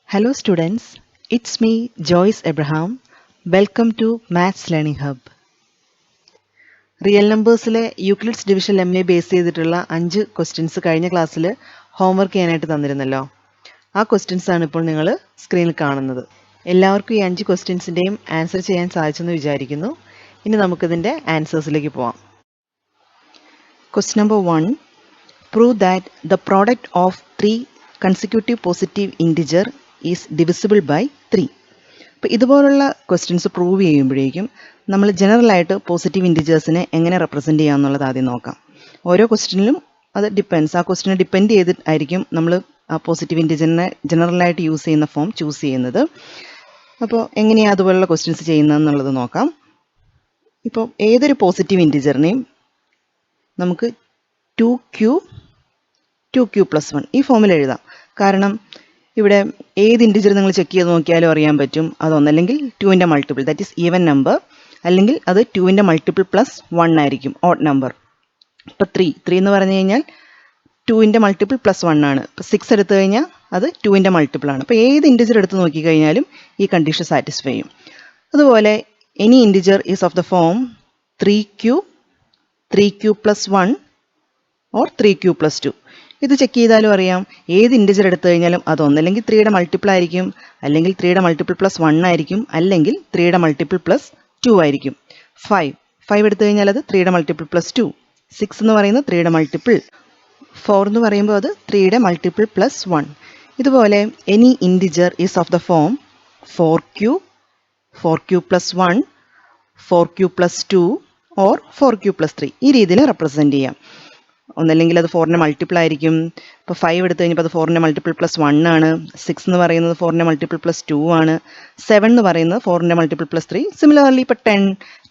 Hello students, it's me Joyce Abraham. Welcome to Maths Learning Hub. Real നമ്പേഴ്സിലെ Euclid's division ലെമ്മയെ base ചെയ്തിട്ടുള്ള 5 questions കഴിഞ്ഞ ക്ലാസ്സിൽ homework ചെയ്യാനായിട്ട് തന്നിരുന്നല്ലോ. ആ ക്വസ്റ്റ്യൻസ് ആണ് ഇപ്പോൾ നിങ്ങൾ സ്ക്രീനിൽ കാണുന്നത്. എല്ലാവർക്കും ഈ 5 ക്വസ്റ്റ്യൻസിൻ്റെയും ആൻസർ ചെയ്യാൻ സാധിച്ചെന്ന് വിചാരിക്കുന്നു. ഇനി നമുക്കിതിൻ്റെ ആൻസേഴ്സിലേക്ക് പോവാം. Question number 1. Prove that the product of 3 consecutive positive integer is divisible by 3. അപ്പോൾ ഇതുപോലുള്ള ക്വസ്റ്റ്യൻസ് പ്രൂവ് ചെയ്യുമ്പോഴേക്കും നമ്മൾ ജനറലായിട്ട് പോസിറ്റീവ് ഇൻറ്റിജേഴ്സിനെ എങ്ങനെ റെപ്രസെൻറ്റ് ചെയ്യാമെന്നുള്ളത് ആദ്യം നോക്കാം. ഓരോ ക്വസ്റ്റ്യനിലും അത് ഡിപ്പെൻഡ്സ്, ആ ക്വസ്റ്റ്യനെ ഡിപ്പെൻഡ് ചെയ്തിട്ടായിരിക്കും നമ്മൾ ആ പോസിറ്റീവ് ഇൻറ്റിജറിനെ ജനറലായിട്ട് യൂസ് ചെയ്യുന്ന ഫോം ചൂസ് ചെയ്യുന്നത്. അപ്പോൾ എങ്ങനെയാണ് അതുപോലുള്ള ക്വസ്റ്റ്യൻസ് ചെയ്യുന്നതെന്നുള്ളത് നോക്കാം. ഇപ്പോൾ ഏതൊരു പോസിറ്റീവ് ഇൻറ്റിജറിനെയും നമുക്ക് 2q+1 ഈ ഫോമിൽ എഴുതാം. കാരണം ഇവിടെ ഏത് ഇൻറ്റിജർ നിങ്ങൾ ചെക്ക് ചെയ്ത് നോക്കിയാലും അറിയാൻ പറ്റും അതൊന്നല്ലെങ്കിൽ 2ൻ്റെ multiple, that is even number, അല്ലെങ്കിൽ അത് 2ൻ്റെ മൾട്ടിപ്പിൾ പ്ലസ് 1 ആയിരിക്കും, ഓഡ് നമ്പർ. ഇപ്പോൾ 3 എന്ന് പറഞ്ഞു കഴിഞ്ഞാൽ 2ൻ്റെ മൾട്ടിപ്പിൾ പ്ലസ് 1 ആണ്. ഇപ്പോൾ 6 എടുത്തു കഴിഞ്ഞാൽ അത് 2ൻ്റെ മൾട്ടിപ്പിൾ ആണ്. അപ്പോൾ ഏത് ഇൻറ്റിജർ എടുത്ത് നോക്കിക്കഴിഞ്ഞാലും ഈ കണ്ടീഷൻ സാറ്റിസ്ഫൈ ചെയ്യും. അതുപോലെ any integer is of the form 3q+1 or 3q+2. ഇത് ചെക്ക് ചെയ്താലും അറിയാം ഏത് ഇൻറ്റിജർ എടുത്തു കഴിഞ്ഞാലും അതൊന്നല്ലെങ്കിൽ 3യുടെ മൾട്ടിപ്പിൾ ആയിരിക്കും, അല്ലെങ്കിൽ 3യുടെ മൾട്ടിപ്പിൾ പ്ലസ് 1 ആയിരിക്കും, അല്ലെങ്കിൽ 3യുടെ മൾട്ടിപ്പിൾ പ്ലസ് 2 ആയിരിക്കും. 5 എടുത്തു കഴിഞ്ഞാൽ അത് 3യുടെ മൾട്ടിപ്പിൾ പ്ലസ് 2. 6 എന്ന് പറയുന്നത് 3യുടെ മൾട്ടിപ്പിൾ. 4 എന്ന് പറയുമ്പോൾ അത് 3യുടെ മൾട്ടിപ്പിൾ പ്ലസ് 1. ഇതുപോലെ any integer is of the form 4q+1, 4q+2 or 4q+3. ഈ രീതിയിൽ റെപ്രസെൻറ്റ് ചെയ്യാം. ഒന്നല്ലെങ്കിൽ അത് 4ൻ്റെ മൾട്ടിപ്പിൾ ആയിരിക്കും. ഇപ്പോൾ 5 എടുത്തു കഴിഞ്ഞപ്പോൾ അത് 4ൻ്റെ മൾട്ടിപ്പിൾ പ്ലസ് 1 ആണ്. 6 എന്ന് പറയുന്നത് 4ൻ്റെ മൾട്ടിപ്പിൾ പ്ലസ് 2 ആണ്. 7 എന്ന് പറയുന്നത് 4ൻ്റെ മൾട്ടിപ്പിൾ പ്ലസ് 3. സിമിലർലി ഇപ്പോൾ 10,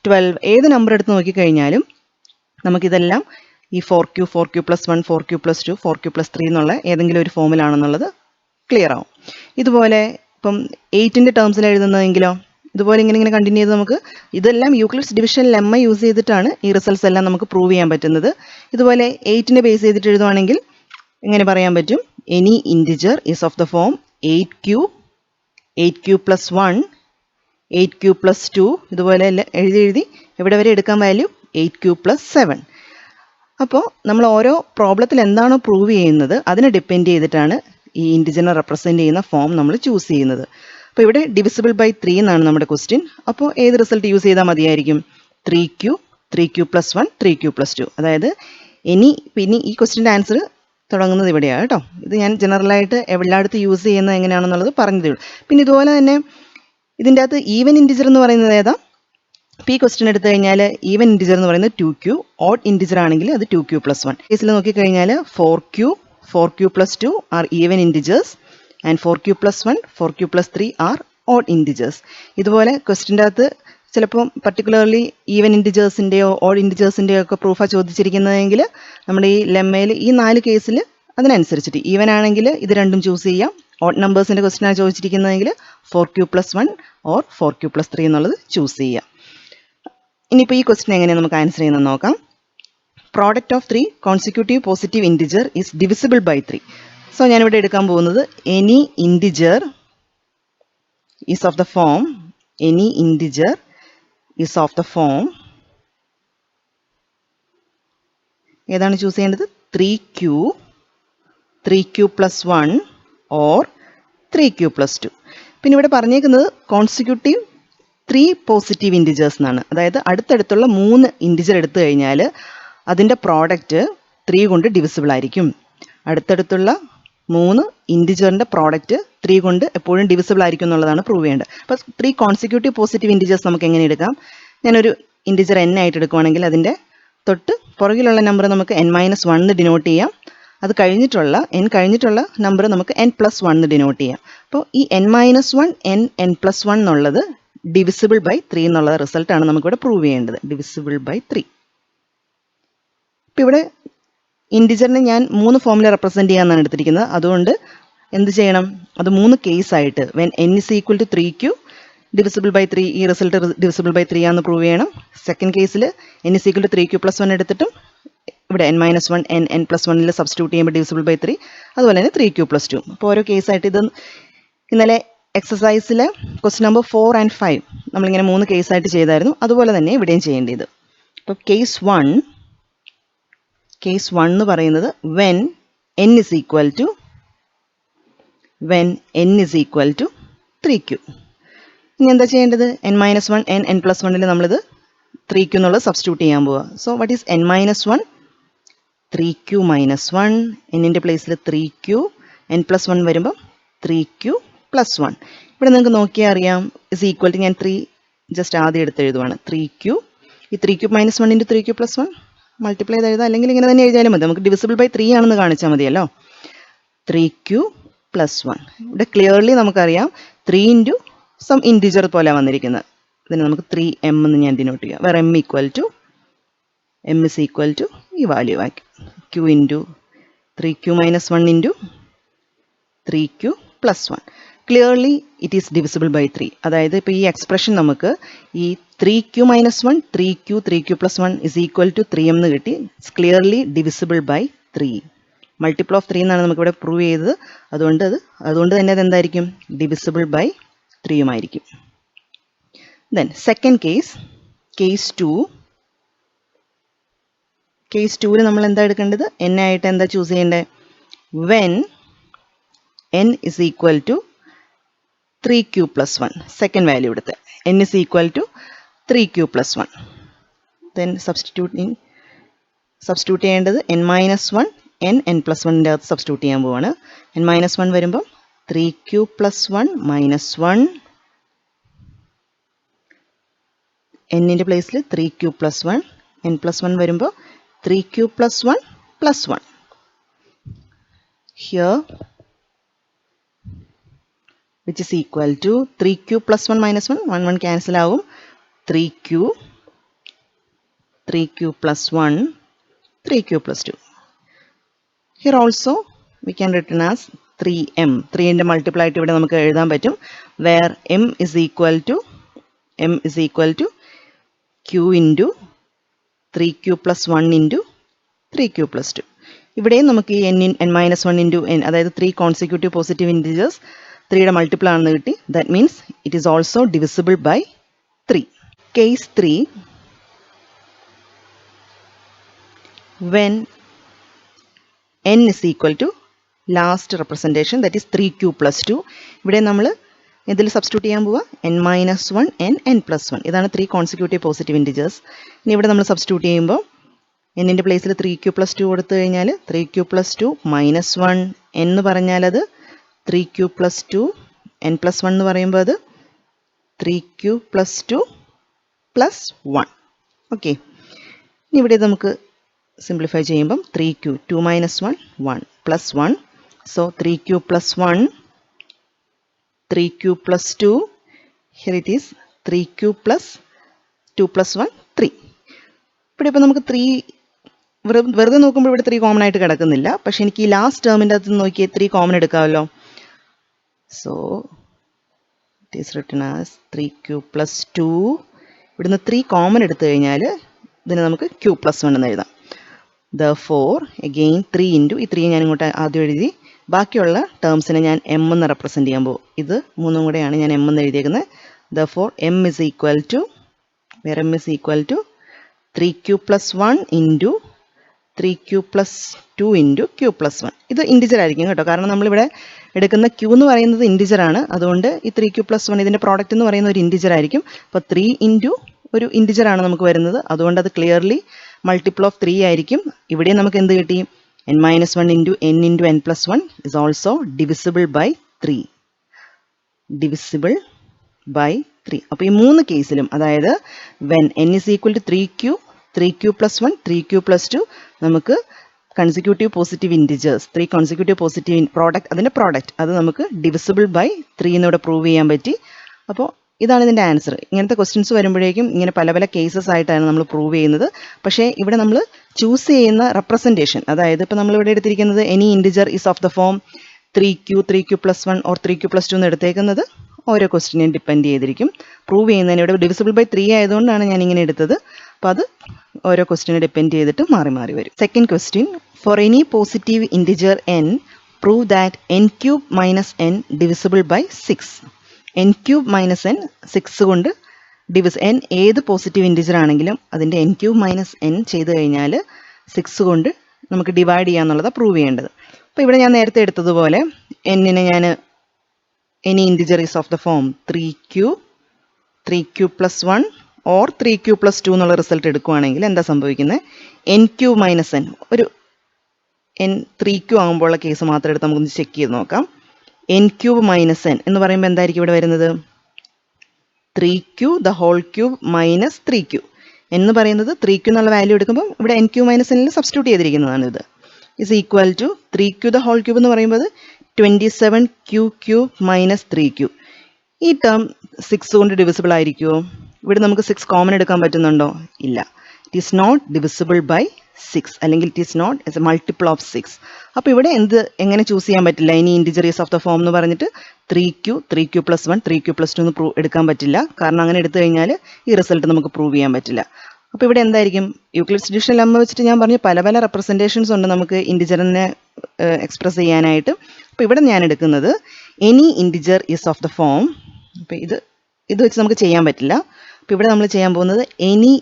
12 ഏത് നമ്പർ എടുത്ത് നോക്കിക്കഴിഞ്ഞാലും നമുക്കിതെല്ലാം ഈ 4q+1, 4q+2, 4q+3 എന്നുള്ള ഏതെങ്കിലും ഒരു ഫോമിലാണെന്നുള്ളത് ക്ലിയർ ആവും. ഇതുപോലെ ഇപ്പം 8ൻ്റെ ടേംസിൽ എഴുതുന്നതെങ്കിലോ ഇതുപോലെ ഇങ്ങനെ കണ്ടിന്യൂ ചെയ്ത് നമുക്ക് ഇതെല്ലാം യൂക്ലിഡ്സ് ഡിവിഷൻ ലെമ്മ യൂസ് ചെയ്തിട്ടാണ് ഈ റിസൾട്ട്സ് എല്ലാം നമുക്ക് പ്രൂവ് ചെയ്യാൻ പറ്റുന്നത്. ഇതുപോലെ 8നെ ബേസ് ചെയ്തിട്ട് എഴുതുവാണെങ്കിൽ എങ്ങനെ പറയാൻ പറ്റും? Any integer is of the form 8q+1, 8q+2. ഇതുപോലെ എഴുതി എവിടെ വരെ എടുക്കാൻ വാല്യൂ 8q+7. അപ്പോൾ നമ്മൾ ഓരോ പ്രോബ്ലത്തിൽ എന്താണോ പ്രൂവ് ചെയ്യുന്നത് അതിനെ ഡിപ്പെൻഡ് ചെയ്തിട്ടാണ് ഈ ഇൻറ്റിജറിനെ റെപ്രസെൻറ്റ് ചെയ്യുന്ന ഫോം നമ്മൾ ചൂസ് ചെയ്യുന്നത്. അപ്പോൾ ഇവിടെ ഡിവിസിബിൾ ബൈ 3 എന്നാണ് നമ്മുടെ ക്വസ്റ്റ്യൻ. അപ്പോൾ ഏത് റിസൾട്ട് യൂസ് ചെയ്താൽ മതിയായിരിക്കും? 3q+1, 3q+2. അതായത് പിന്നെ ഈ ക്വസ്റ്റ്യൻ്റെ ആൻസർ തുടങ്ങുന്നത് ഇവിടെയാണ് കേട്ടോ. ഇത് ഞാൻ ജനറലായിട്ട് എല്ലായിടത്തും യൂസ് ചെയ്യുന്നത് എങ്ങനെയാണെന്നുള്ളത് പറഞ്ഞതേ ഉള്ളൂ. പിന്നെ ഇതുപോലെ തന്നെ ഇതിൻ്റെ അകത്ത് ഈവൻ ഇൻറ്റിജർ എന്ന് പറയുന്നത് ഏതാ? ഇപ്പോൾ ഈ ക്വസ്റ്റ്യൻ എടുത്തു കഴിഞ്ഞാൽ ഈവൻ ഇൻറ്റിജർ എന്ന് പറയുന്നത് 2q, ഓഡ് ഇൻറ്റിജർ ആണെങ്കിൽ അത് 2q+1. കേസിൽ നോക്കിക്കഴിഞ്ഞാൽ 4q+2 R even integers and 4q+1, 4q+3 are odd integers. ഇതുപോലെ ക്വസ്റ്റ്യൻ്റെ അകത്ത് ചിലപ്പോൾ പർട്ടിക്കുലർലി ഈവൻ ഇൻറ്റിജേഴ്സിൻ്റെയോ ഓഡ് ഇൻറ്റിജേഴ്സിൻ്റെയോ ഒക്കെ പ്രൂഫാണ് ചോദിച്ചിരിക്കുന്നതെങ്കിൽ നമ്മുടെ ഈ ലെമ്മയിൽ ഈ 4 കേസിൽ അതിനനുസരിച്ചിട്ട് ഈവൻ ആണെങ്കിൽ ഇത് രണ്ടും ചൂസ് ചെയ്യാം. ഓഡ് നമ്പേഴ്സിൻ്റെ ക്വസ്റ്റ്യനാണ് ചോദിച്ചിരിക്കുന്നതെങ്കിൽ 4q+1 ഓർ 4q+3 എന്നുള്ളത് ചൂസ് ചെയ്യാം. ഇനിയിപ്പോൾ ഈ ക്വസ്റ്റ്യൻ എങ്ങനെയാണ് നമുക്ക് ആൻസർ ചെയ്യുന്നത് നോക്കാം. Product of 3 consecutive positive integer is divisible by 3. So ഞാനിവിടെ എടുക്കാൻ പോകുന്നത് any integer is of the form ഏതാണ് ചൂസ് ചെയ്യേണ്ടത്? 3q+1 or 3q+2. പിന്നെ ഇവിടെ പറഞ്ഞേക്കുന്നത് കോൺസിക്യൂട്ടീവ് 3 പോസിറ്റീവ് ഇൻറ്റിജേഴ്സ് എന്നാണ്. അതായത് അടുത്തടുത്തുള്ള 3 ഇൻറ്റിജർ എടുത്തു കഴിഞ്ഞാൽ അതിൻ്റെ പ്രോഡക്റ്റ് 3 കൊണ്ട് ഡിവിസിബിൾ ആയിരിക്കും. അടുത്തടുത്തുള്ള 3 ഇൻറ്റിജറിൻ്റെ പ്രോഡക്റ്റ് 3 കൊണ്ട് എപ്പോഴും ഡിവിസിബിൾ ആയിരിക്കും എന്നുള്ളതാണ് പ്രൂവ് ചെയ്യേണ്ടത്. അപ്പോൾ 3 കോൺസിക്യൂട്ടീവ് പോസിറ്റീവ് ഇൻറ്റിജേഴ്സ് നമുക്ക് എങ്ങനെ എടുക്കാം? ഞാനൊരു ഇൻറ്റിജർ n ആയിട്ട് എടുക്കുകയാണെങ്കിൽ അതിൻ്റെ തൊട്ട് പുറകിലുള്ള നമ്പർ നമുക്ക് n-1 എന്ന് ഡിനോട്ട് ചെയ്യാം. അത് കഴിഞ്ഞിട്ടുള്ള നമ്പർ നമുക്ക് n+1 എന്ന് ഡിനോട്ട് ചെയ്യാം. അപ്പോൾ ഈ n-1, n+1 എന്നുള്ളത് ഡിവിസിബിൾ ബൈ 3 എന്നുള്ള റിസൾട്ടാണ് നമുക്കിവിടെ പ്രൂവ് ചെയ്യേണ്ടത്. Divisible by 3. ഇപ്പോൾ ഇവിടെ ഇൻറ്റിജറിനെ ഞാൻ 3 ഫോമിൽ റെപ്രസെൻറ്റ് ചെയ്യാമെന്നാണ് എടുത്തിരിക്കുന്നത്. അതുകൊണ്ട് എന്ത് ചെയ്യണം? അത് 3 കേസായിട്ട് when n is equal to 3q divisible by 3 ഈ റിസൾട്ട് ഡിവിസിബിൾ ബൈ 3 ആണെന്ന് പ്രൂവ് ചെയ്യണം. സെക്കൻഡ് കേസിൽ n is equal to 3q+1 എടുത്തിട്ടും ഇവിടെ n-1 n+1 സബ്സ്റ്റിറ്റ്യൂട്ട് ചെയ്യുമ്പോൾ ഡിവിസിബിൾ ബൈ 3. അതുപോലെ തന്നെ 3q+2. അപ്പോൾ ഓരോ കേസായിട്ട് ഇത് ഇന്നലെ എക്സസൈസിലെ ക്വസ്റ്റ്യൻ നമ്പർ 4 and 5 നമ്മളിങ്ങനെ 3 കേസായിട്ട് ചെയ്തായിരുന്നു. അതുപോലെ തന്നെ ഇവിടെയും ചെയ്യേണ്ടത്. അപ്പോൾ കേസ് 1 എന്ന് പറയുന്നത് when n is equal to 3q. ഇനി എന്താ ചെയ്യേണ്ടത്? n-1 n+1 നമ്മളിത് 3q എന്നുള്ളത് സബ്സ്റ്റിറ്റ്യൂട്ട് ചെയ്യാൻ പോവുക. So what is n-1? 3q - 1. എന്നിൻ്റെ പ്ലേസിൽ 3q, n+1 വരുമ്പോൾ 3q + 1. ഇവിടെ നിങ്ങൾക്ക് നോക്കിയാൽ അറിയാം ഇസ് ഈക്വൽ ടു, ഞാൻ 3 ജസ്റ്റ് ആദ്യം എടുത്ത് എഴുതുവാണ്. 3q, ഈ 3q - 1 × 3q + 1 മൾട്ടിപ്ലൈ ചെയ്ത് എഴുതാം, അല്ലെങ്കിൽ ഇങ്ങനെ തന്നെ എഴുതിയാലും മതി. നമുക്ക് ഡിവിസിബിൾ ബൈ 3 ആണെന്ന് കാണിച്ചാൽ മതിയല്ലോ. 3q + 1. ഇവിടെ ക്ലിയർലി നമുക്കറിയാം 3 × സം ഇൻറ്റിജർ പോലെ വന്നിരിക്കുന്നത്. ഇതിന് നമുക്ക് 3m എന്ന് ഞാൻ ഡിനോട്ട് ചെയ്യാം. വേറെ m ഈക്വൽ ടു ഈ വാല്യൂ ആക്കി q × 3q - 1 × 3q + 1. Clearly it is divisible by 3. അതായത് ഇപ്പോൾ ഈ എക്സ്പ്രഷൻ നമുക്ക് ഈ 3q - 1 3q + 1 is equal to 3m എന്ന് കിട്ടി. It's clearly divisible by 3. Multiple of 3 എന്നാണ് നമുക്കിവിടെ പ്രൂവ് ചെയ്തത്. അതുകൊണ്ട് തന്നെ അത് എന്തായിരിക്കും? ഡിവിസിബിൾ ബൈ 3 ആയിരിക്കും. Then second case 2. കേസ് 2 നമ്മൾ എന്താ എടുക്കേണ്ടത്? n ആയിട്ട് എന്താ ചൂസ് ചെയ്യേണ്ടത്? when n is equal to 3q + 1. Second value എടുത്ത് n is equal to 3q + 1. Then substitute ചെയ്യേണ്ടത് n-1 n+1ൻ്റെ അകത്ത് സബ്സ്റ്റിറ്റ്യൂട്ട് ചെയ്യാൻ പോവാണ്. n-1 വരുമ്പം 3q + 1 - 1. n-ൻ്റെ പ്ലേസിൽ 3q + 1. n+1 വരുമ്പോൾ 3q + 1 + 1. Here which is equal to 3q + 1 - 1 1 cancel ആവും. 3q + 1 3q + 2. Here also we can written as 3m. 3ൻ്റെ മൾട്ടിപ്പിൾ ആയിട്ട് ഇവിടെ നമുക്ക് എഴുതാൻ പറ്റും. where m is equal to q × 3q + 1 × 3q + 2. ഇവിടെയും നമുക്ക് ഈ n-1 × n, അതായത് 3 കോൺസിക്യൂട്ടീവ് പോസിറ്റീവ് ഇൻറ്റിജേഴ്സ് 3യുടെ മൾട്ടിപ്പിൾ ആണെന്ന് കിട്ടി. That means it is also divisible by 3. Case 3 when n is equal to last representation that is 3q + 2. ഇവിടെ നമ്മൾ ഇതിൽ സബ്സ്റ്റിറ്റ്യൂട്ട് ചെയ്യാൻ പോവുക n-1 n+1. ഇതാണ് 3 കോൺസിക്യൂട്ടീവ് പോസിറ്റീവ് ഇൻറ്റിജേഴ്സ്. ഇനി ഇവിടെ നമ്മൾ സബ്സ്റ്റിറ്റ്യൂട്ട് ചെയ്യുമ്പോൾ എന്നിൻ്റെ പ്ലേസിൽ 3q + 2 കൊടുത്തു കഴിഞ്ഞാൽ 3q + 2 - 1 എന്ന് പറഞ്ഞാൽ അത് 3q + 2 n+1 എന്ന് പറയുമ്പോൾ അത് 3q + 2 + 1. ഓക്കെ, ഇനി ഇവിടെ നമുക്ക് സിംപ്ലിഫൈ ചെയ്യുമ്പം 3q 2 - 1 1 + 1. So 3q + 1 3q + 2. Here it is 3q + 2 + 1 3. ഇവിടെ ഇപ്പോൾ നമുക്ക് 3 വെറുതെ നോക്കുമ്പോൾ ഇവിടെ 3 കോമൺ ആയിട്ട് കിടക്കുന്നില്ല. പക്ഷെ എനിക്ക് ഈ ലാസ്റ്റ് ടേമിൻ്റെ അകത്ത് നോക്കിയാൽ 3 കോമൺ എടുക്കാമല്ലോ. So it is written as 3q + 2. ഇവിടുന്ന് 3 കോമൺ എടുത്തു കഴിഞ്ഞാൽ ഇതിന് നമുക്ക് q + 1 എന്ന് എഴുതാം. Therefore again 3 × ഈ 3 ഞാൻ ഇങ്ങോട്ട് ആദ്യം എഴുതി. ബാക്കിയുള്ള ടേംസിനെ ഞാൻ m എന്ന് റെപ്രസെൻറ്റ് ചെയ്യാൻ പോകും. ഇത് മൂന്നും കൂടെയാണ് ഞാൻ m എന്ന് എഴുതിയേക്കുന്നത്. Therefore m is equal to 3q + 1 × 3q + 2 × q + 1. ഇത് ഇൻറ്റിജർ ആയിരിക്കും കേട്ടോ, കാരണം നമ്മളിവിടെ എടുക്കുന്ന q എന്ന് പറയുന്നത് ഇൻറ്റിജർ ആണ്. അതുകൊണ്ട് ഈ 3q + 1 ഇതിൻ്റെ പ്രോഡക്റ്റ് എന്ന് പറയുന്ന ഒരു ഇൻറ്റിജർ ആയിരിക്കും. അപ്പോൾ 3 × ഒരു ഇൻറ്റിജർ ആണ് നമുക്ക് വരുന്നത്. അതുകൊണ്ട് അത് ക്ലിയർലി മൾട്ടിപ്പിൾ ഓഫ് 3 ആയിരിക്കും. ഇവിടെ നമുക്ക് എന്ത് കിട്ടി? n-1 × n × n+1 is also divisible by 3. Divisible by 3. അപ്പോൾ ഈ 3 കേസിലും, അതായത് when n is equal to 3q + 1 3q + 2, നമുക്ക് consecutive positive integers 3 consecutive positive അതിൻ്റെ പ്രോഡക്റ്റ് അത് നമുക്ക് ഡിവിസിബിൾ ബൈ 3 എന്നിവിടെ പ്രൂവ് ചെയ്യാൻ പറ്റി. അപ്പോൾ ഇതാണ് ഇതിൻ്റെ ആൻസർ. ഇങ്ങനത്തെ ക്വസ്റ്റ്യൻസ് വരുമ്പോഴേക്കും ഇങ്ങനെ പല പല കേസസ് ആയിട്ടാണ് നമ്മൾ പ്രൂവ് ചെയ്യുന്നത്. പക്ഷേ ഇവിടെ നമ്മൾ ചൂസ് ചെയ്യുന്ന റെപ്രസെൻറ്റേഷൻ, അതായത് ഇപ്പോൾ നമ്മളിവിടെ എടുത്തിരിക്കുന്നത് any integer is of the form 3q + 1 or 3q + 2 എന്ന് എടുത്തേക്കുന്നത് ഓരോ ക്വസ്റ്റ്യനെയും ഡിപ്പെൻഡ് ചെയ്തിരിക്കും. പ്രൂവ് ചെയ്യുന്നതിന് ഇവിടെ ഡിവിസിബിൾ ബൈ 3 ആയതുകൊണ്ടാണ് ഞാൻ ഇങ്ങനെ എടുത്തത്. അപ്പോൾ അത് ഓരോ ക്വസ്റ്റ്യനെ ഡിപ്പെൻഡ് ചെയ്തിട്ട് മാറി മാറി വരും. Second question, for any positive integer n Prove that n cube minus n divisible by 6. n cube minus n 6 കൊണ്ട് n ഏത് പോസിറ്റീവ് ഇൻറ്റിജർ ആണെങ്കിലും അതിൻ്റെ n cube minus n ചെയ്ത് കഴിഞ്ഞാൽ 6 കൊണ്ട് നമുക്ക് ഡിവൈഡ് ചെയ്യാന്നുള്ളതാണ് പ്രൂവ് ചെയ്യേണ്ടത്. അപ്പോൾ ഇവിടെ ഞാൻ നേരത്തെ എടുത്തതുപോലെ എന്നിനെ ഞാൻ any integer is of the form 3 cube plus 1 or 3 cube plus 2 എന്നുള്ള റിസൾട്ട് എടുക്കുകയാണെങ്കിൽ എന്താ സംഭവിക്കുന്നത്? n cube minus n ഒരു n 3q ആകുമ്പോഴുള്ള കേസ് മാത്രം എടുത്ത് നമുക്കൊന്ന് ചെക്ക് ചെയ്ത് നോക്കാം. n cube minus n എന്ന് പറയുമ്പോൾ എന്തായിരിക്കും ഇവിടെ വരുന്നത്? 3q the whole cube minus 3q എന്ന് പറയുന്നത് 3q എന്നുള്ള വാല്യൂ എടുക്കുമ്പോൾ ഇവിടെ n cube minus n substitute ചെയ്തിരിക്കുന്നതാണ്. ഇത് is equal to 3q the whole cube എന്ന് പറയുമ്പോൾ 27q cube minus 3q. ഈ ടേം 6 കൊണ്ട് ഡിവിസിബിൾ ആയിരിക്കുമോ? ഇവിടെ നമുക്ക് 6 കോമൺ എടുക്കാൻ പറ്റുന്നുണ്ടോ? ഇല്ല. It is not divisible by 6 അല്ലെങ്കിൽ it is not as a multiple of 6. അപ്പോൾ ഇവിടെ എങ്ങനെ ചൂസ് ചെയ്യാൻ പറ്റില്ല? ഇനി ഇൻറ്റിജറീസ് ഓഫ് ദ ഫോം എന്ന് പറഞ്ഞിട്ട് 3q plus 1 3q plus 2 എന്ന് എടുക്കാൻ പറ്റില്ല. കാരണം അങ്ങനെ എടുത്തു കഴിഞ്ഞാൽ ഈ റിസൾട്ട് നമുക്ക് പ്രൂവ് ചെയ്യാൻ പറ്റില്ല. അപ്പോൾ ഇവിടെ എന്തായിരിക്കും? യൂക്ലിഡ്സ് ഡിവിഷൻ ലെമ്മ വെച്ചിട്ട് ഞാൻ പറഞ്ഞു പല പല റെപ്രസെൻറ്റേഷൻസ് ഉണ്ട് നമുക്ക് ഇൻറ്റിജറിനെ എക്സ്പ്രസ് ചെയ്യാനായിട്ട്. അപ്പോൾ ഇവിടെ ഞാൻ എടുക്കുന്നത് any integer is of the form. അപ്പോൾ ഇത് വെച്ച് നമുക്ക് ചെയ്യാൻ പറ്റില്ല. അപ്പോൾ ഇവിടെ നമ്മൾ ചെയ്യാൻ പോകുന്നത് any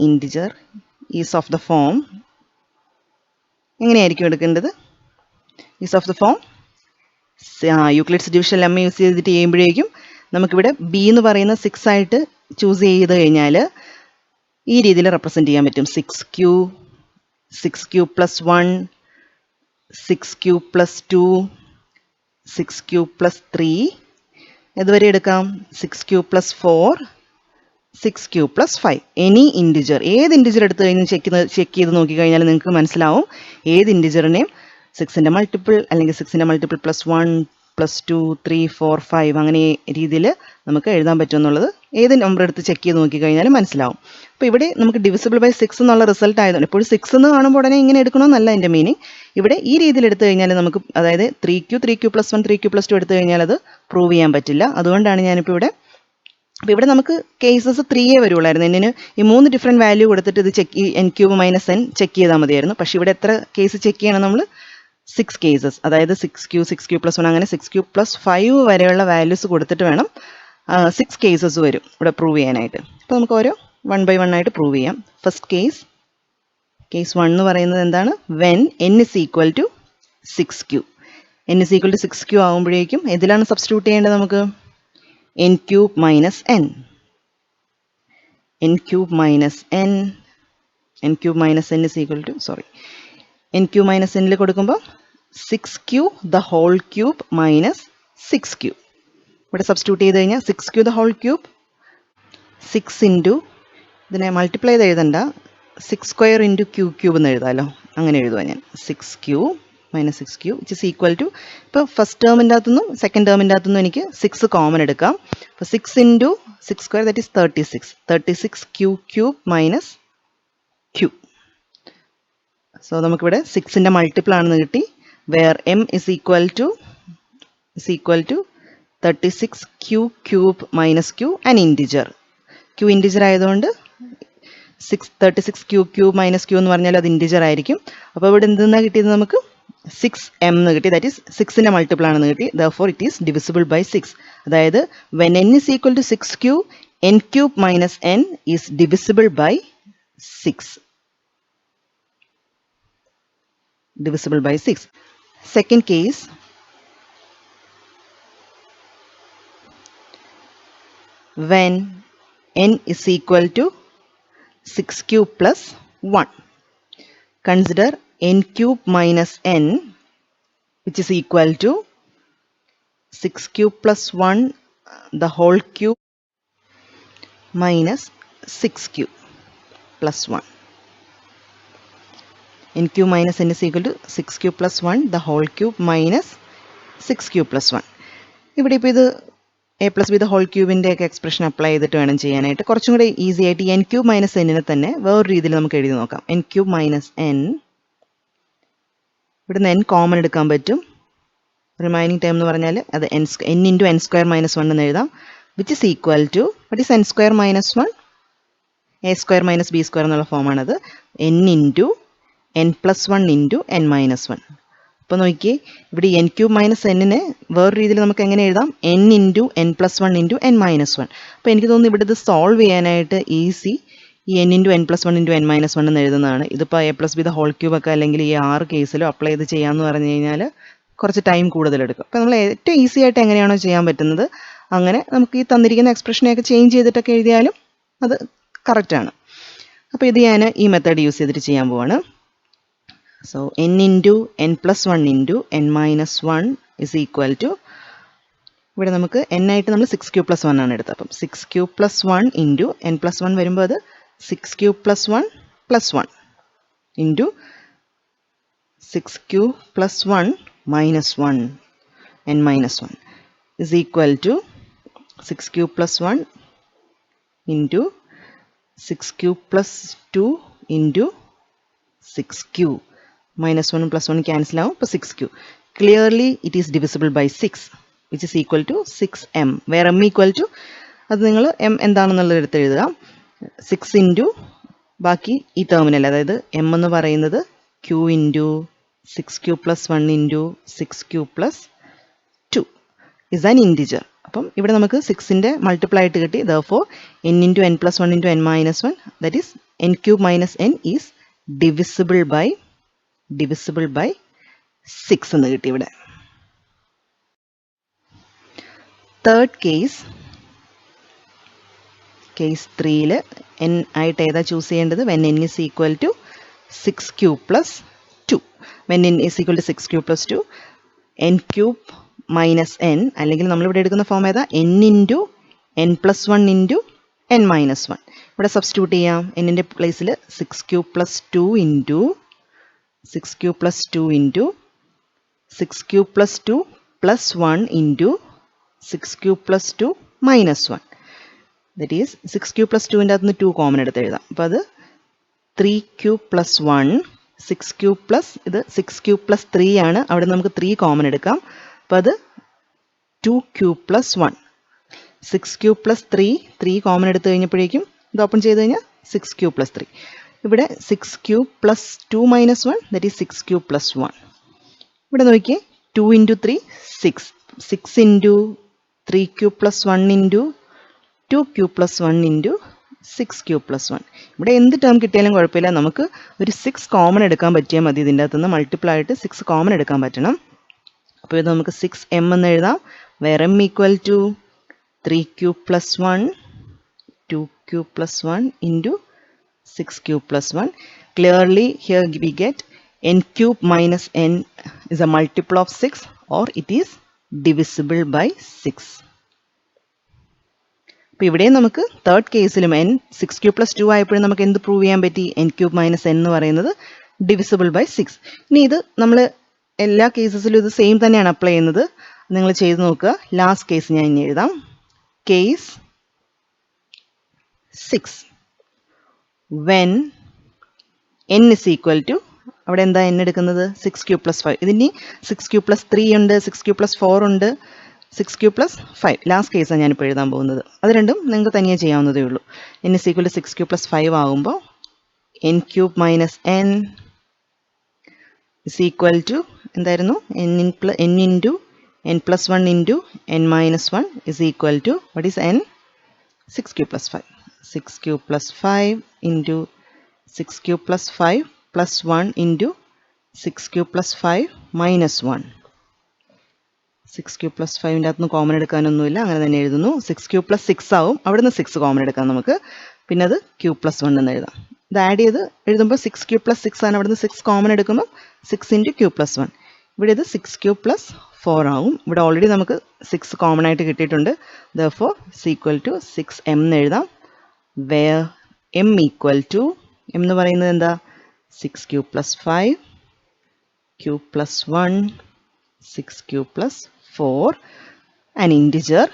integer is of the form. എങ്ങനെയായിരിക്കും എടുക്കേണ്ടത്? Is of the form Euclid's division lemma use ചെയ്തിട്ട് ചെയ്യുമ്പോഴേക്കും നമുക്കിവിടെ ബി എന്ന് പറയുന്ന 6 ആയിട്ട് ചൂസ് ചെയ്ത് കഴിഞ്ഞാൽ ഈ രീതിയിൽ റെപ്രസെൻറ്റ് ചെയ്യാൻ പറ്റും. 6q plus 1 6q plus 2 6q plus 3 ഇതുവരെ എടുക്കാം. 6q plus 4 6q plus 5. Any integer ഏത് ഇൻറ്റിജർ എടുത്തു കഴിഞ്ഞാൽ ചെക്ക് ചെയ്ത് നോക്കിക്കഴിഞ്ഞാൽ നിങ്ങൾക്ക് മനസ്സിലാവും ഏത് ഇൻറ്റിജറിനെയും 6ൻ്റെ മൾട്ടിപ്പിൾ അല്ലെങ്കിൽ 6ൻ്റെ മൾട്ടിപ്പിൾ പ്ലസ് 1 പ്ലസ് 2 3 4 5 അങ്ങനെ രീതിയിൽ നമുക്ക് എഴുതാൻ പറ്റുമെന്നുള്ളത് ഏത് നമ്പർ എടുത്ത് ചെക്ക് ചെയ്ത് നോക്കിക്കഴിഞ്ഞാലും മനസ്സിലാവും. അപ്പോൾ ഇവിടെ നമുക്ക് ഡിവിസിബിൾ ബൈ 6 എന്നുള്ള റിസൾട്ട് ആയതുകൊണ്ട് ഇപ്പോൾ 6 എന്ന് കാണുമ്പോൾ ഉടനെ ഇങ്ങനെ എടുക്കണമെന്നല്ല എൻ്റെ മീനിങ്. ഇവിടെ ഈ രീതിയിൽ എടുത്തു കഴിഞ്ഞാൽ നമുക്ക് അതായത് 3q plus 1 3q plus 2 എടുത്തു കഴിഞ്ഞാൽ അത് പ്രൂവ് ചെയ്യാൻ പറ്റില്ല. അതുകൊണ്ടാണ് ഞാനിപ്പോൾ ഇവിടെ നമുക്ക് കേസസ് 3 വരുള്ളായിരുന്നു. എന്നിന് ഈ 3 ഡിഫറെൻറ്റ് വാല്യൂ കൊടുത്തിട്ട് ഇത് n cube minus n check ചെയ്താൽ മതിയായിരുന്നു. പക്ഷേ ഇവിടെ എത്ര കേസ് ചെക്ക് ചെയ്യണം? നമ്മൾ 6 കേസസ്, അതായത് 6q plus 1 അങ്ങനെ 6q plus 5 വരെയുള്ള വാല്യൂസ് കൊടുത്തിട്ട് വേണം 6 കേസസ് വരും ഇവിടെ പ്രൂവ് ചെയ്യാനായിട്ട്. അപ്പോൾ നമുക്ക് ഓരോ 1 by 1 ആയിട്ട് പ്രൂവ് ചെയ്യാം. ഫസ്റ്റ് കേസ് 1 എന്ന് പറയുന്നത് എന്താണ്? when n is equal to 6q. n is equal to 6q ആകുമ്പോഴേക്കും ഇതിലാണ് സബ്സ്റ്റിറ്റ്യൂട്ട് ചെയ്യേണ്ടത് നമുക്ക്? n cube minus n. n cube minus n is equal to n cube minus n കൊടുക്കുമ്പോൾ 6q the whole cube minus 6q. ഇവിടെ substitute ചെയ്ത് കഴിഞ്ഞാൽ 6q the whole cube 6 into ഇതിനെ multiply ചെയ്ത് എഴുതണ്ട 6 സ്ക്വയർ ഇൻറ്റു q ക്യൂബ് എന്ന് എഴുതാമല്ലോ. അങ്ങനെ എഴുതുക ഞാൻ 6q minus 6q which is equal to ഇപ്പോൾ ഫസ്റ്റ് ടേമിൻ്റെ അകത്തുനിന്നും സെക്കൻഡ് ടേമിൻ്റെ അകത്തുനിന്നും എനിക്ക് 6 കോമൺ എടുക്കാം. അപ്പോൾ 6 into 6 square that is 36 q cube minus q. So നമുക്കിവിടെ 6ൻ്റെ മൾട്ടിപ്പിൾ ആണെന്ന് കിട്ടി. Where m is equal to 36 q cube minus q an integer. q integer ആയതുകൊണ്ട് 36 q ക്യൂബ് മൈനസ് q എന്ന് പറഞ്ഞാൽ അത് ഇൻറ്റിജർ ആയിരിക്കും. അപ്പോൾ ഇവിടെ എന്തെന്നാണ് കിട്ടിയത്? നമുക്ക് 6m എന്ന് കിട്ടി. ദാറ്റ് ഈസ് 6ൻ്റെ മൾട്ടിപ്പിൾ ആണെന്ന് കിട്ടി. therefore it is divisible by 6. അതായത് when n is equal to 6q n cube minus n is divisible by 6. Divisible by 6. Second case, when n is equal to 6q plus 1. Consider n cube minus n which is equal to 6q plus 1 the whole cube minus 6q plus 1. n cube minus n is equal to 6q plus 1 the whole cube minus 6q plus 1. ഇവിടെ ഇപ്പോൾ ഇത് a plus b the whole ക്യൂബിൻ്റെ ഒക്കെ expression apply ചെയ്തിട്ട് വേണം ചെയ്യാനായിട്ട്. കുറച്ചും കൂടെ easy ആയിട്ട് n ക്യൂബ് മൈനസ് എന്നിനെ തന്നെ വേറൊരു രീതിയിൽ നമുക്ക് എഴുതി നോക്കാം. n ക്യൂബ് മൈനസ് n ഇവിടുന്ന് n കോമൺ എടുക്കാൻ പറ്റും. റിമൈനിങ് ടേം എന്ന് പറഞ്ഞാൽ അത് n into n square minus 1 എന്ന് എഴുതാം. Which is equal to what is n square minus 1? a square minus b square എന്നുള്ള ഫോമാണത്. n into n+1 into n-1. അപ്പോൾ നോക്കിയേ, ഇവിടെ n³ മൈനസ് എന്നിനെ വേറെ രീതിയിൽ നമുക്ക് എങ്ങനെ എഴുതാം? n into n+1 into n-1. അപ്പോൾ എനിക്ക് തോന്നുന്നു ഇവിടെ ഇത് സോൾവ് ചെയ്യാനായിട്ട് ഈസി ഈ n into n+1 into n-1 എന്ന് എഴുതുന്നതാണ്. ഇതിപ്പോൾ a+b² ഒക്കെ അല്ലെങ്കിൽ ഈ 6 കേസിലും അപ്ലൈ ചെയ്ത് ചെയ്യാമെന്ന് പറഞ്ഞു കഴിഞ്ഞാൽ കുറച്ച് ടൈം കൂടുതലെടുക്കും. അപ്പോൾ നമ്മൾ ഏറ്റവും ഈസി ആയിട്ട് എങ്ങനെയാണോ ചെയ്യാൻ പറ്റുന്നത് അങ്ങനെ നമുക്ക് ഈ തന്നിരിക്കുന്ന എക്സ്പ്രഷനെയൊക്കെ ചേഞ്ച് ചെയ്തിട്ടൊക്കെ എഴുതിയാലും അത് കറക്റ്റാണ്. അപ്പോൾ ഇത് ഞാൻ ഈ മെത്തേഡ് യൂസ് ചെയ്തിട്ട് ചെയ്യാൻ പോവാണ്. So n into n+1 into n-1 is equal to, ഇവിടെ നമുക്ക് n ആയിട്ട് നമ്മൾ 6³ + 1 ആണ് എടുത്തത്. അപ്പം 6³ + 1 ഇൻറ്റു n+1 വരുമ്പോൾ അത് 6³ + 1 into 6³ + 1 minus 1 n-1 is equal to 6³ + 1 into 6³ + 2 into 6³ -1 + 1 cancel out, 6³ clearly it is divisible by 6 which is equal to 6m, where m equal to അത് നിങ്ങൾ m എന്താണെന്നുള്ളത് എടുത്ത് എഴുതുക. 6 into ബാക്കി ഈ ടേമിനൽ, അതായത് m എന്ന് പറയുന്നത് q into 6³ + 1 into 6³ + 2 is an integer. അപ്പം ഇവിടെ നമുക്ക് 6ന്റെ മൾട്ടിപ്ലൈ ആയിട്ട് കിട്ടി. therefore n into n+1 into n-1, that is n³ - n is divisible by 6 എന്ന് കിട്ടി ഇവിടെ. തേർഡ് കേസ് 3ൽ n ആയിട്ട് ഏതാ ചൂസ് ചെയ്യേണ്ടത്? when n is equal to 6³ + 2. when n is equal to 6³ + 2, n³ - n, അല്ലെങ്കിൽ നമ്മളിവിടെ എടുക്കുന്ന ഫോം ഏതാ? n into n+1 into n-1. ഇവിടെ സബ്സ്റ്റിറ്റ്യൂട്ട് ചെയ്യാം. എന്നിൻ്റെ പ്ലേസിൽ 6³ + 2 into 6³ + 2 into 6³ + 2 + 1 into 6³ + 2 - 1. That is 6³ + 2ൻ്റെ അകത്ത് നിന്ന് 2 കോമൺ എടുത്ത് എഴുതാം. അപ്പോൾ അത് 3³ + 1 6³ പ്ലസ് ഇത് 6³ + 3 ആണ്. അവിടെ നമുക്ക് 3 കോമൺ എടുക്കാം. അപ്പോൾ അത് 2³ + 1 6³ + 3 കോമൺ എടുത്തു കഴിഞ്ഞപ്പോഴേക്കും ഇത് ഓപ്പൺ ചെയ്ത് കഴിഞ്ഞാൽ 6³ + 3. ഇവിടെ 6³ + 2 - 1, ദറ്റ് ഈസ് 6³ + 1. ഇവിടെ നോക്കിയേ, 2 ഇൻറ്റു 3 6, 6 ഇൻറ്റു 3³ + 1 ഇൻറ്റു 2³ + 1 ഇൻറ്റു 6³ + 1. ഇവിടെ എന്ത് ടേം കിട്ടിയാലും കുഴപ്പമില്ല, നമുക്ക് ഒരു 6 കോമൺ എടുക്കാൻ പറ്റിയാൽ മതി. ഇതിൻ്റെ അകത്തുനിന്ന് മൾട്ടിപ്ലൈ ആയിട്ട് 6 കോമൺ എടുക്കാൻ പറ്റണം. അപ്പോൾ ഇത് നമുക്ക് 6m എന്ന് എഴുതാം. where m equal to 3³ + 1 2³ + 1 into 6³ + 1. clearly here we get n³ - n is a multiple of 6 or it is divisible by 6. അപ്പോൾ ഇവിടെ നമുക്ക് തേർഡ് കേസിലും n 6³ + 2 ആയപ്പോഴും നമുക്ക് എന്ത് പ്രൂവ് ചെയ്യാൻ പറ്റി? n³ - n എന്ന് പറയുന്നത് ഡിവിസിബിൾ ബൈ 6. ഇനി ഇത് നമ്മൾ എല്ലാ കേസസിലും ഇത് സെയിം തന്നെയാണ് അപ്ലൈ ചെയ്യുന്നത്. നിങ്ങൾ ചെയ്ത് നോക്കുക. ലാസ്റ്റ് കേസ് ഞാൻ ഇനി എഴുതാം. Case 6 when n is equal to, അവിടെ എന്താ n എടുക്കുന്നത്? 6³ + 5. ഇതിന് 6³ + 3 ഉണ്ട്, 6³ + 4 ഉണ്ട്, 6³ + 5. ലാസ്റ്റ് കേസാണ് ഞാനിപ്പോൾ എഴുതാൻ പോകുന്നത്. അത് രണ്ടും നിങ്ങൾക്ക് തനിയെ ചെയ്യാവുന്നതേ ഉള്ളൂ. n is equal to 6³ + 5 ആകുമ്പോൾ n³ - n is equal to എന്തായിരുന്നു? n into n+1 into n-1 is equal to, what is n? 6³ + 5. 6³ + 5 into 6³ + 5 + 1 into 6³ + 5 - 1. 6³ + 5ൻ്റെ അകത്തുനിന്ന് കോമൺ എടുക്കാനൊന്നുമില്ല, അങ്ങനെ തന്നെ എഴുതുന്നു. 6³ + 6 ആവും. അവിടെ നിന്ന് 6 കോമൺ എടുക്കാം നമുക്ക്. പിന്നെ അത് q + 1 എന്ന് എഴുതാം. ഇത് ആഡ് ചെയ്ത് എഴുതുമ്പോൾ 6³ + 6 ആണ്. അവിടെ നിന്ന് 6 കോമൺ എടുക്കുമ്പോൾ 6 into q + 1. ഇവിടെ ഇത് 6³ + 4 ആവും. ഇവിടെ ഓൾറെഡി നമുക്ക് 6 കോമൺ ആയിട്ട് കിട്ടിയിട്ടുണ്ട്. therefore is equal to 6m എന്ന് എഴുതാം. where m equal to, m എന്ന് പറയുന്നത് എന്താ? 6³ + 5 q + 1 6³ + 4 an integer.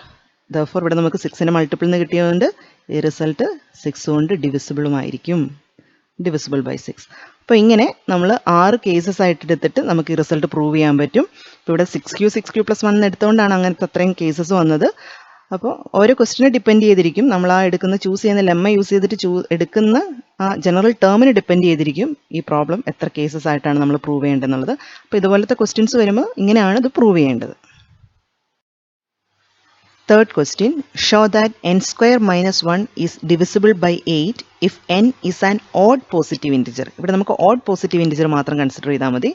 therefore ഇവിടെ നമുക്ക് 6ന്റെ മൾട്ടിപ്പിൾ എന്ന് കിട്ടിയതുകൊണ്ട് ഈ റിസൾട്ട് 6 കൊണ്ട് ഡിവിസിബിളുമായിരിക്കും. Divisible by 6. അപ്പോൾ ഇങ്ങനെ നമ്മൾ 6 കേസസ് ആയിട്ട് എടുത്തിട്ട് നമുക്ക് ഈ റിസൾട്ട് പ്രൂവ് ചെയ്യാൻ പറ്റും. ഇപ്പോൾ ഇവിടെ 6q + 1 എടുത്തുകൊണ്ടാണ് അങ്ങനത്തെ അത്രയും കേസസ് വന്നത്. അപ്പോൾ ഓരോ ക്വസ്റ്റിനെ ഡിപ്പെൻഡ് ചെയ്തിരിക്കും, നമ്മൾ ആ എടുക്കുന്ന ചൂസ് ചെയ്യുന്ന ലെമ്മ യൂസ് ചെയ്തിട്ട് എടുക്കുന്ന ആ ജനറൽ ടേമിനെ ഡിപ്പെൻഡ് ചെയ്തിരിക്കും ഈ പ്രോബ്ലം എത്ര കേസസ് ആയിട്ടാണ് നമ്മൾ പ്രൂവ് ചെയ്യേണ്ടതെന്നുള്ളത്. അപ്പോൾ ഇതുപോലത്തെ ക്വസ്റ്റ്യൻസ് വരുമ്പോൾ ഇങ്ങനെയാണ് ഇത് പ്രൂവ് ചെയ്യേണ്ടത്. Third question, show that n square minus 1 is divisible by 8 if n is an odd positive integer. ഇവിടെ നമുക്ക് odd positive integer മാത്രം കൺസിഡർ ചെയ്താൽ മതി.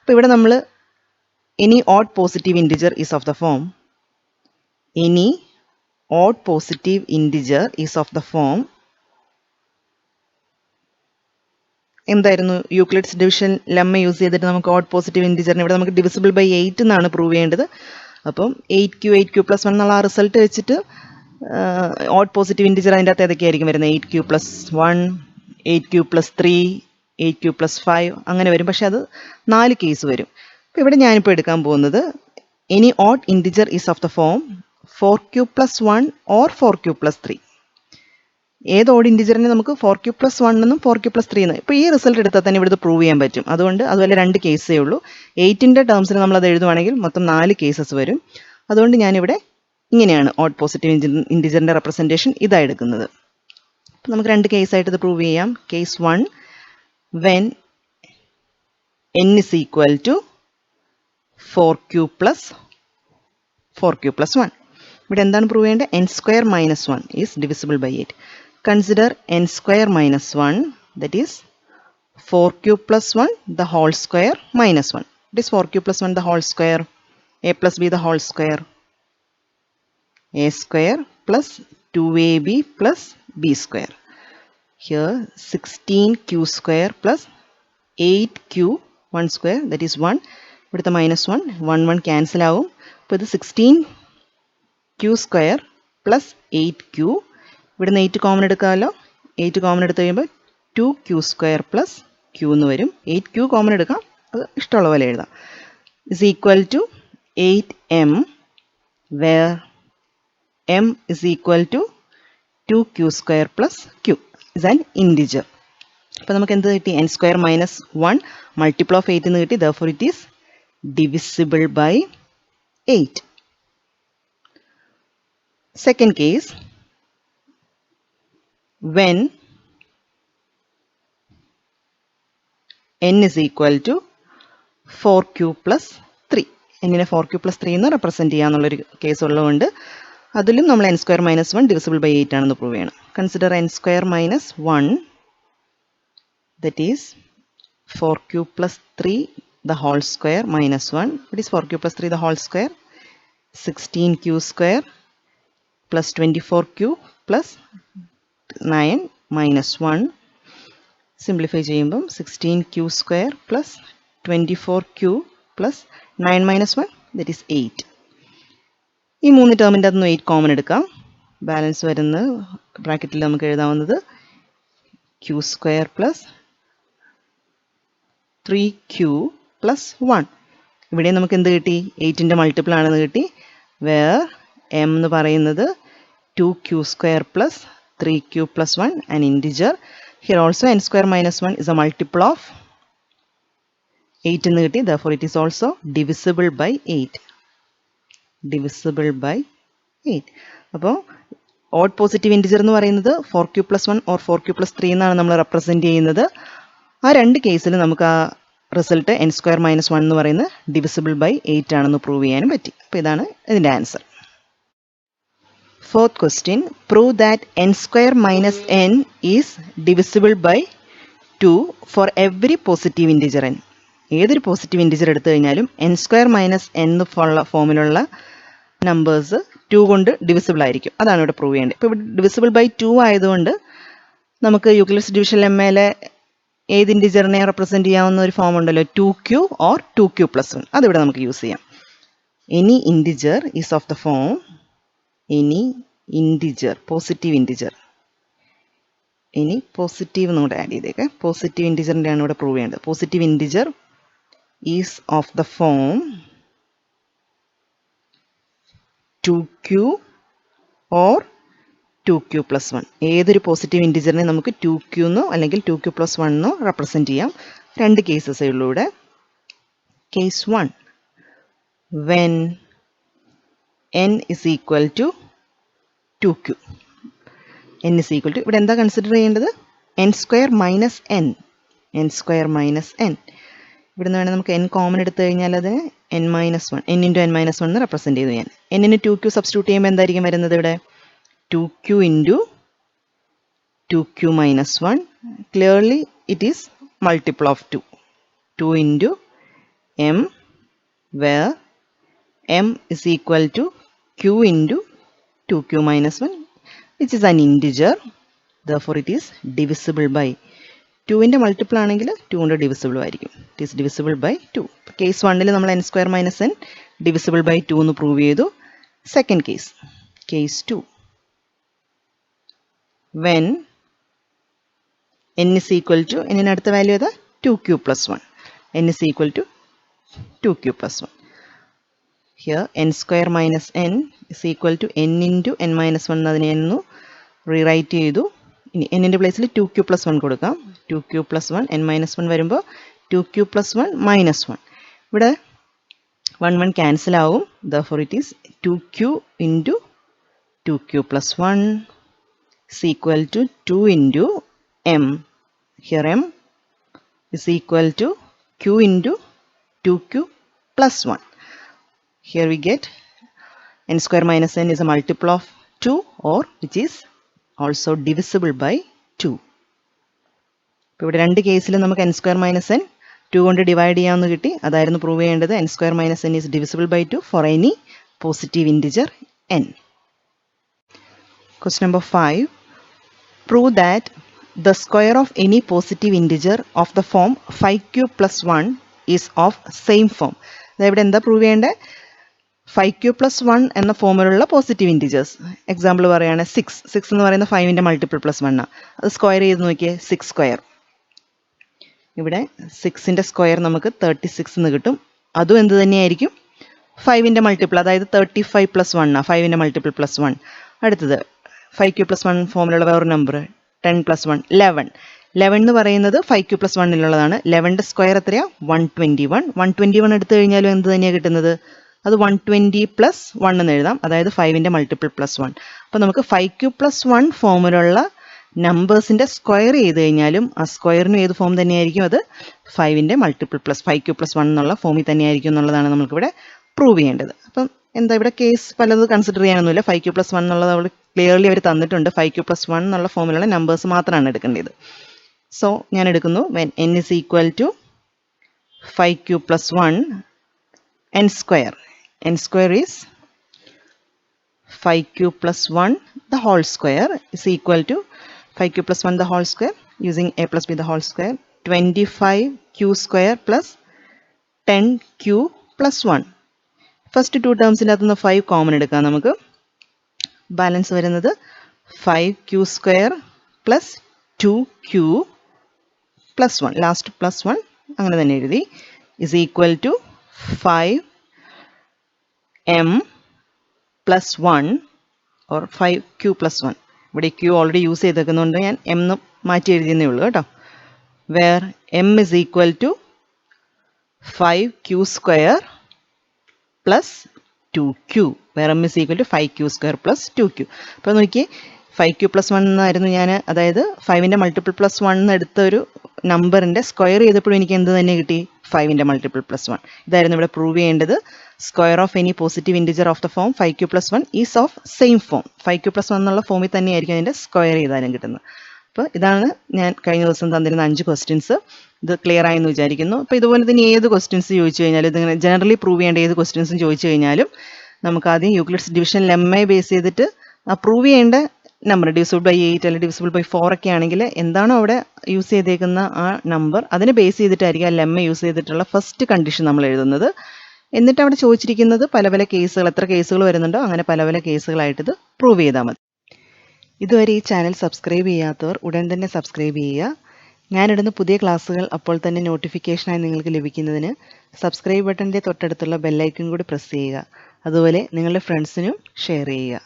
അപ്പോൾ ഇവിടെ നമ്മൾ any odd positive integer is of the form any odd positive integer is of the form എന്തായിരുന്നു Euclid's division lemma use ചെയ്തിട്ട് നമുക്ക് ഓഡ് പോസിറ്റീവ് ഇൻറ്റിജറിനെ ഇവിടെ നമുക്ക് ഡിവിസിബിൾ ബൈ 8 എന്നാണ് പ്രൂവ് ചെയ്യേണ്ടത്. അപ്പം 8q+1 എന്നുള്ള ആ റിസൾട്ട് വെച്ചിട്ട് ഓഡ് പോസിറ്റീവ് ഇൻറ്റിജർ അതിൻ്റെ അകത്ത് ഏതൊക്കെയായിരിക്കും വരുന്നത്? 8q+1, 8q+3, 8q+5 അങ്ങനെ വരും. പക്ഷെ അത് 4 കേസ് വരും. അപ്പോൾ ഇവിടെ ഞാനിപ്പോൾ എടുക്കാൻ പോകുന്നത് any odd integer is of the form 4q+1 or 4q+3. ഏത് ഓഡ് ഇൻറ്റിജറിനെ നമുക്ക് 4q+1 എന്നും 4q+3 എന്നും ഇപ്പോൾ ഈ റിസൾട്ട് എടുത്താൽ തന്നെ ഇവിടുത്തെ പ്രൂവ് ചെയ്യാൻ പറ്റും. അതുകൊണ്ട് അതുപോലെ 2 കേസേ ഉള്ളൂ. 8ൻ്റെ ടേംസിൽ നമ്മളത് എഴുതുവാണെങ്കിൽ മൊത്തം 4 കേസസ് വരും. അതുകൊണ്ട് ഞാനിവിടെ ഇങ്ങനെയാണ് ഓഡ് പോസിറ്റീവ് ഇൻറ്റിജറിൻ്റെ റെപ്രസെൻറ്റേഷൻ ഇതായി എടുക്കുന്നത്. അപ്പോൾ നമുക്ക് 2 കേസായിട്ട് ഇത് പ്രൂവ് ചെയ്യാം. Case 1, when n is equal to 4q+1. ഇവിടെ എന്താണ് പ്രൂവ് ചെയ്യേണ്ടത്? n square minus 1 is divisible by 8. Consider n square minus 1, that is 4q+1 the whole square minus 1. It is 4q+1 the whole square, a plus b the whole square, a square plus 2ab plus b square. Here 16q square plus 8q1 square, that is 1. ഇവിടുത്തെ -1 1 cancel ആവും. അപ്പോൾ ഇത് 16q square plus 8q. ഇവിടുന്ന് 8 common എടുക്കാമല്ലോ. 8 common എടുത്ത് കഴിയുമ്പോൾ 2q square plus q എന്ന് വരും. 8q കോമൺ എടുക്കാം, അത് ഇഷ്ടമുള്ള പോലെ എഴുതാം. is equal to 8m where m is equal to 2q square plus q is an integer. അപ്പോൾ നമുക്ക് എന്ത് കിട്ടി? n square minus 1 multiple of 8 എന്ന് കിട്ടി. therefore it is divisible by 8. Second case, when n is equal to 4q+3. എന്നിനെ 4q+3 എന്ന് represent ചെയ്യാന്നുള്ളൊരു case ഉള്ളതുകൊണ്ട് അതിലും നമ്മൾ n square minus 1 divisible by 8 ആണെന്ന് പ്രൂവ് ചെയ്യണം. Consider n square minus 1, that is 4q+3 the whole square minus 1. It is 4q+3 the whole square, 16q square plus 24q plus 9 minus 1. Simplify ചെയ്യുമ്പം 16q square plus 24q plus 9 minus 1, that is 8. ഈ 3 ടേമിൻ്റെ അതൊന്നും 8 common എടുക്കാം. Balance വരുന്ന ബ്രാക്കറ്റിൽ നമുക്ക് എഴുതാവുന്നത് q square plus 3q plus 1. ഇവിടെ നമുക്ക് എന്ത് കിട്ടി? 8ൻ്റെ മൾട്ടിപ്പിൾ ആണെന്ന് കിട്ടി. വേർ m എന്ന് പറയുന്നത് 2q square plus 3q plus 1, an integer. Here also n square minus 1 is a multiple of 8 എന്ന് കിട്ടി. therefore it is also divisible by 8. divisible by 8. അപ്പോൾ ഓഡ് പോസിറ്റീവ് ഇൻറ്റിജർ എന്ന് പറയുന്നത് 4q+1 or 4q+3 എന്നാണ് നമ്മൾ represent ചെയ്യുന്നത്. ആ 2 കേസിൽ നമുക്ക് ആ റിസൾട്ട് n square minus 1 എന്ന് പറയുന്നത് divisible by 8 ആണെന്ന് പ്രൂവ് ചെയ്യാനും പറ്റി. അപ്പോൾ ഇതാണ് ഇതിൻ്റെ answer. Fourth question, prove that n square minus n is divisible by 2 for every positive integer n. ഏതൊരു പോസിറ്റീവ് ഇൻറ്റിജർ എടുത്തു കഴിഞ്ഞാലും n square minus n ഫോമിലുള്ള നമ്പേഴ്സ് 2 കൊണ്ട് ഡിവിസിബിൾ ആയിരിക്കും. അതാണ് ഇവിടെ പ്രൂവ് ചെയ്യേണ്ടത്. ഇപ്പോൾ ഇവിടെ ഡിവിസിബിൾ ബൈ 2 ആയതുകൊണ്ട് നമുക്ക് യൂക്ലിഡ്സ് ഡിവിഷൻ ലെമ്മയിലെ ഏത് ഇൻറ്റിജറിനെ റെപ്രസെൻറ്റ് ചെയ്യാവുന്ന ഒരു ഫോം ഉണ്ടല്ലോ, 2q or 2q+1. അതിവിടെ നമുക്ക് യൂസ് ചെയ്യാം. Any integer is of the form any integer, positive integer. ഇനി പോസിറ്റീവ് എന്നൂടെ ആഡ് ചെയ്തേക്കെ. പോസിറ്റീവ് ഇൻറ്റിജറിൻ്റെ ആണ് ഇവിടെ പ്രൂവ് ചെയ്യേണ്ടത്. Positive integer is of the form 2q or 2q+1. ഏതൊരു പോസിറ്റീവ് ഇൻറ്റിജറിനെ നമുക്ക് 2q എന്നോ അല്ലെങ്കിൽ 2q+1 എന്നോ റെപ്രസെൻറ്റ് ചെയ്യാം. 2 കേസസേ ഉള്ളൂ ഇവിടെ. Case 1, when n is equal to 2q. n is equal to, ഇവിടെ എന്താ കൺസിഡർ ചെയ്യേണ്ടത്? n square minus n. n square minus n. ഇവിടെ നിന്ന് വേണമെങ്കിൽ നമുക്ക് n കോമൺ എടുത്തു കഴിഞ്ഞാൽ അതിന് n minus 1, n into n minus 1 എന്ന് റെപ്രസെൻറ്റ് ചെയ്തു ഞാൻ. n-ന് 2q സബ്സ്റ്റിറ്റ്യൂട്ട് ചെയ്യുമ്പോൾ എന്തായിരിക്കും വരുന്നത് ഇവിടെ? 2q into 2q minus 1. Clearly it is multiple of 2. 2 into m, where m is equal to q into 2q minus 1, which is an integer. Therefore, it is divisible by 2 ന്റെ multiple ആണെങ്കിൽ 2 കൊണ്ട് divisible ആയിരിക്കും. It is divisible by 2. Case 1 നമ്മൾ n square minus n divisible by 2 എന്ന് prove ചെയ്തു. Second case, case 2, when n is equal to, n അടുത്ത value ഏതാ? 2q plus 1. n is equal to 2q plus 1. Here n square minus n is equal to n into n minus 1 അതിനെ ഒന്ന് rewrite ചെയ്തു. ഇനി n-ന്റെ പ്ലേസിൽ 2q plus 1 കൊടുക്കാം. 2q plus 1, n minus 1 വരുമ്പോൾ 2q plus 1 minus 1. ഇവിടെ 1 1 cancel ആവും. Therefore it is 2q into 2q plus 1 is equal to 2 into m. Here m is equal to q into 2q plus 1. Here we get n square minus n is a multiple of 2, or which is also divisible by 2. ഇപ്പോൾ ഇവിടെ രണ്ട് കേസിലും നമുക്ക് n square minus n 2 കൊണ്ട് divide ചെയ്യാമെന്ന് കിട്ടി. അതായിരുന്നു prove ചെയ്യേണ്ടത്. n square minus n is divisible by 2 for any positive integer n. Question number 5. Prove that the square of any positive integer of the form 5q plus 1 is of same form. അതായത് ഇവിടെ എന്താ prove ചെയ്യേണ്ടത്? 5q plus 1 എന്ന ഫോമിലുള്ള positive integers. Example പറയുകയാണെങ്കിൽ 6 എന്ന് പറയുന്ന 5ന്റെ multiple plus 1 ആണ്. അത് സ്ക്വയർ ചെയ്ത് നോക്കിയേ, 6 സ്ക്വയർ. ഇവിടെ 6ന്റെ സ്ക്വയർ നമുക്ക് 36 എന്ന് കിട്ടും. അതും എന്ത് തന്നെയായിരിക്കും? 5ന്റെ മൾട്ടിപ്പിൾ, അതായത് 35 പ്ലസ് 1 ആണ് 5ന്റെ മൾട്ടിപ്പിൾ പ്ലസ് 1. അടുത്തത് 5q പ്ലസ് 1 ഫോമിലുള്ള വേറൊരു നമ്പർ 10 പ്ലസ് 1 11. 11 എന്ന് പറയുന്നത് 5q പ്ലസ് 1-ലുള്ളതാണ്. 11ന്റെ സ്ക്വയർ എത്രയാണ്? 121. 121 എടുത്തു കഴിഞ്ഞാലും എന്ത് തന്നെയാണ് കിട്ടുന്നത്? അത് 120 പ്ലസ് 1 എന്ന് എഴുതാം, അതായത് 5ന്റെ മൾട്ടിപ്പിൾ പ്ലസ് 1. അപ്പോൾ നമുക്ക് 5q പ്ലസ് 1 ഫോമിലുള്ള നമ്പേഴ്സിൻ്റെ സ്ക്വയർ ചെയ്ത് കഴിഞ്ഞാലും ആ സ്ക്വയറിനും ഏത് ഫോം തന്നെയായിരിക്കും? അത് 5ന്റെ മൾട്ടിപ്പിൾ പ്ലസ് 5q പ്ലസ് 1 എന്നുള്ള ഫോമിൽ തന്നെയായിരിക്കും എന്നുള്ളതാണ് നമുക്കിവിടെ പ്രൂവ് ചെയ്യേണ്ടത്. അപ്പം എന്താ ഇവിടെ കേസ് പലത് കൺസിഡർ ചെയ്യാനൊന്നുമില്ല. 5q പ്ലസ് 1 എന്നുള്ളത് അവർ ക്ലിയർലി അവർ തന്നിട്ടുണ്ട്. 5q പ്ലസ് 1 എന്നുള്ള ഫോമിലുള്ള നമ്പേഴ്സ് മാത്രമാണ് എടുക്കേണ്ടത്. സോ ഞാൻ എടുക്കുന്നു when n is equal to 5q plus 1 n square. n square is 5q plus 1 the whole square is equal to 5q plus 1 the whole square using a plus b the whole square 25q square plus 10q plus 1. First two ടേംസിൻ്റെ അകത്തുനിന്ന് 5 common എടുക്കാം നമുക്ക്. Balance വരുന്നത് 5q square plus 2q plus 1, last plus 1 അങ്ങനെ തന്നെ എഴുതി, is equal to 5m plus 1 or 5q plus 1. ഇവിടെ q already use ചെയ്തേക്കുന്നതുകൊണ്ട് ഞാൻ m എന്ന് മാറ്റി എഴുതിയെന്നേ ഉള്ളൂ കേട്ടോ. Where m is equal to 5q square plus 2q. Where m is equal to 5q square plus 2q. അപ്പോൾ നോക്കിയേ, 5q പ്ലസ് 1 എന്നായിരുന്നു ഞാൻ, അതായത് 5ന്റെ മൾട്ടിപ്പിൾ പ്ലസ് 1 എടുത്ത ഒരു നമ്പറിൻ്റെ സ്ക്വയർ ചെയ്തപ്പോഴും എനിക്ക് എന്ത് തന്നെ കിട്ടി? 5ന്റെ മൾട്ടിപ്പിൾ പ്ലസ് 1. ഇതായിരുന്നു ഇവിടെ പ്രൂവ് ചെയ്യേണ്ടത്. Square of any positive integer of the form 5q plus 1 is of same form. 5q plus 1 എന്നുള്ള ഫോമിൽ തന്നെയായിരിക്കും അതിൻ്റെ സ്ക്വയർ ചെയ്താലും കിട്ടുന്നത്. അപ്പോൾ ഇതാണ് ഞാൻ കഴിഞ്ഞ ദിവസം തന്നിരുന്ന 5 ക്വസ്റ്റ്യൻസ്. ഇത് ക്ലിയർ ആയെന്ന് വിചാരിക്കുന്നു. അപ്പോൾ ഇതുപോലെ തന്നെ ഏത് ക്വസ്റ്റ്യൻസ് ചോദിച്ചു കഴിഞ്ഞാലും, ഇതിങ്ങനെ ജനറലി പ്രൂവ് ചെയ്യേണ്ട ഏത് ക്വസ്റ്റ്യൻസും ചോദിച്ചു കഴിഞ്ഞാലും നമുക്ക് ആദ്യം യൂക്ലിഡ്സ് ഡിവിഷൻ ലെമ്മയെ ബേസ് ചെയ്തിട്ട് ആ പ്രൂവ് ചെയ്യേണ്ട നമ്പർ ഡിവിസിബിൾ ബൈ 8 അല്ലെങ്കിൽ ഡിവിസിബിൾ ബൈ 4 ഒക്കെ ആണെങ്കിൽ എന്താണോ അവിടെ യൂസ് ചെയ്തേക്കുന്ന ആ നമ്പർ അതിനെ ബേസ് ചെയ്തിട്ടായിരിക്കും ആ ലെമ്മ യൂസ് ചെയ്തിട്ടുള്ള ഫസ്റ്റ് കണ്ടീഷൻ നമ്മൾ എഴുതുന്നത്. എന്നിട്ട് അവിടെ ചോദിച്ചിരിക്കുന്നത് പല പല കേസുകൾ, എത്ര കേസുകൾ വരുന്നുണ്ടോ അങ്ങനെ പല പല കേസുകളായിട്ട് ഇത് പ്രൂവ് ചെയ്താൽ മതി. ഇതുവരെ ഈ ചാനൽ സബ്സ്ക്രൈബ് ചെയ്യാത്തവർ ഉടൻ തന്നെ സബ്സ്ക്രൈബ് ചെയ്യുക. ഞാനിടുന്ന പുതിയ ക്ലാസ്സുകൾ അപ്പോൾ തന്നെ നോട്ടിഫിക്കേഷനായി നിങ്ങൾക്ക് ലഭിക്കുന്നതിന് സബ്സ്ക്രൈബ് ബട്ടൻ്റെ തൊട്ടടുത്തുള്ള ബെല്ലൈക്കൺ കൂടി പ്രസ് ചെയ്യുക. അതുപോലെ നിങ്ങളുടെ ഫ്രണ്ട്സിനും ഷെയർ ചെയ്യുക.